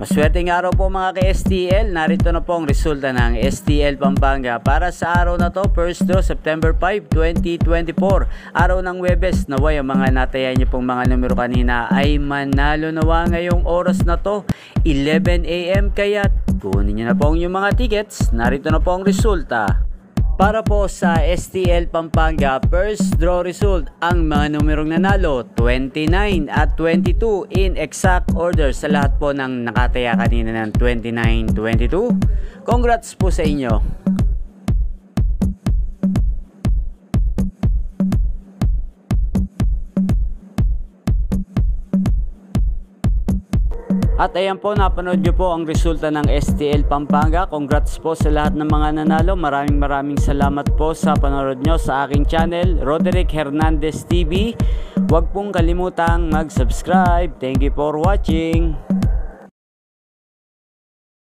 Maswerteng araw po mga ka-STL, narito na po ang resulta ng STL Pampanga para sa araw na to, first draw September 5, 2024. Araw ng Huwebes, naway ang mga natayan niyo pong mga numero kanina ay manalo nawa ngayong oras na to, 11 AM, kaya kunin niyo na po ang inyong mga tickets. Narito na po ang resulta. Para po sa STL Pampanga, first draw result, ang mga numerong nanalo 29 at 22 in exact order sa lahat po ng nakataya kanina ng 29-22. Congrats po sa inyo! At ayan po, napanood nyo po ang resulta ng STL Pampanga. Congrats po sa lahat ng mga nanalo. Maraming salamat po sa panonood nyo sa aking channel, Roderick Hernandez TV. Huwag pong kalimutang mag-subscribe. Thank you for watching.